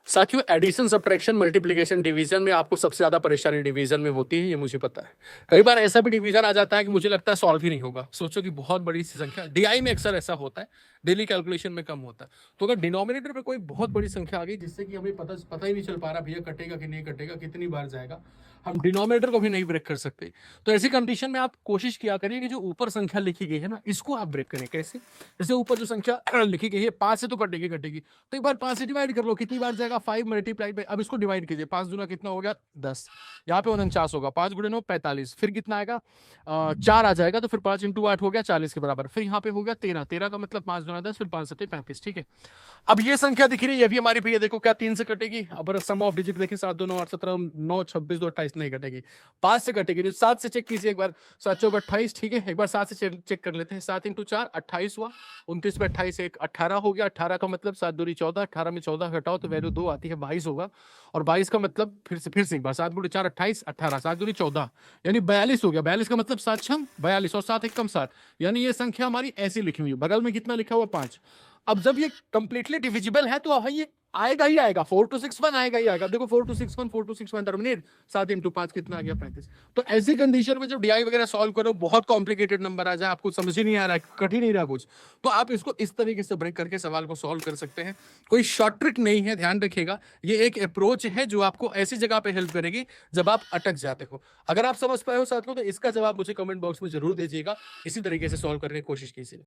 साथियों, addition, subtraction, multiplication, division में आपको सबसे ज्यादा परेशानी डिवीजन में होती है, ये मुझे पता है। कई बार ऐसा भी डिवीजन आ जाता है कि मुझे लगता है सॉल्व ही नहीं होगा। सोचो कि बहुत बड़ी सी संख्या, डीआई में अक्सर ऐसा होता है, डेली कैलकुलेशन में कम होता है। तो अगर डिनोमिनेटर पे कोई बहुत बड़ी संख्या आ गई जिससे कि हमें पता ही नहीं चल पा रहा भैया कटेगा कि नहीं कटेगा, कितनी बार जाएगा, हम डिनोमिनेटर को भी नहीं ब्रेक कर सकते, तो ऐसी कंडीशन में आप कोशिश किया करिए कि जो ऊपर संख्या लिखी गई है ना, इसको आप ब्रेक करें। कैसे? जैसे ऊपर जो संख्या लिखी गई है 5 से तो कटेगी कटेगी, तो एक बार 5 से डिवाइड कर लो, कितनी बार जाएगा? 5 मल्टीप्लाइड बाय, अब इसको डिवाइड कीजिए, 5 दूना कितना हो गया? 10। यहाँ पे 49 होगा, 5 गुणे 9 45, फिर कितना आएगा? 4 आ जाएगा, तो फिर 5 इंटू 8 हो गया 40 के बराबर। फिर यहाँ पे हो गया 13, 13 का मतलब 5 दूना 10, फिर 5 सत्ते 35। ठीक है, अब ये संख्या दिख रही है, ये भी हमारी भैया देखो क्या 3 से कटेगी। अब सम ऑफ डिजिट देखें, 7 2 9 8 17 9 26 2 28 नहीं कटेगी, 5 से कटेगी। 7 से चेक कीजिए एक बार, 7 चौक 28। ठीक है, एक बार 7 से चेक कर लेते हैं। 7 इंटू 4 28 हुआ, 29 पे 28 एक 18 हो गया। 18 का मतलब 7 दूनी 14, 18 में 14 घटाओ तो वैल्यू 2 आती है, 22 होगा। और 22 का मतलब फिर से एक बार 7 गुणे 4 28, 18 7 दूनी 14 यानी 42 हो गया। 42 का मतलब 7 छम 42 और 7 एक कम 7, यानी ये संख्या हमारी ऐसी लिखी हुई है। बगल में कितना लिखा हुआ? 5। अब जब ये कंप्लीटली डिविजिबल है तो ये आएगा ही आएगा, 4261 आएगा ही आएगा। देखो 4261 टर्मिनेट, 7 इंटू 5 कितना आ गया? 35। तो ऐसी कंडीशन में जब डीआई वगैरह सॉल्व करो, बहुत कॉम्प्लिकेटेड नंबर आ जाए, आपको समझ ही नहीं आ रहा है, कट ही नहीं रहा कुछ, तो आप इसको इस तरीके से ब्रेक करके सवाल को सॉल्व कर सकते हैं। कोई शॉर्ट ट्रिक नहीं है, ध्यान रखिएगा। ये एक अप्रोच है जो आपको ऐसी जगह पे हेल्प करेगी जब आप अटक जाते हो। अगर आप समझ पाए हो साथियों, तो इसका जवाब मुझे कमेंट बॉक्स में जरूर दीजिएगा। इसी तरीके से सॉल्व करने की कोशिश कीजिए।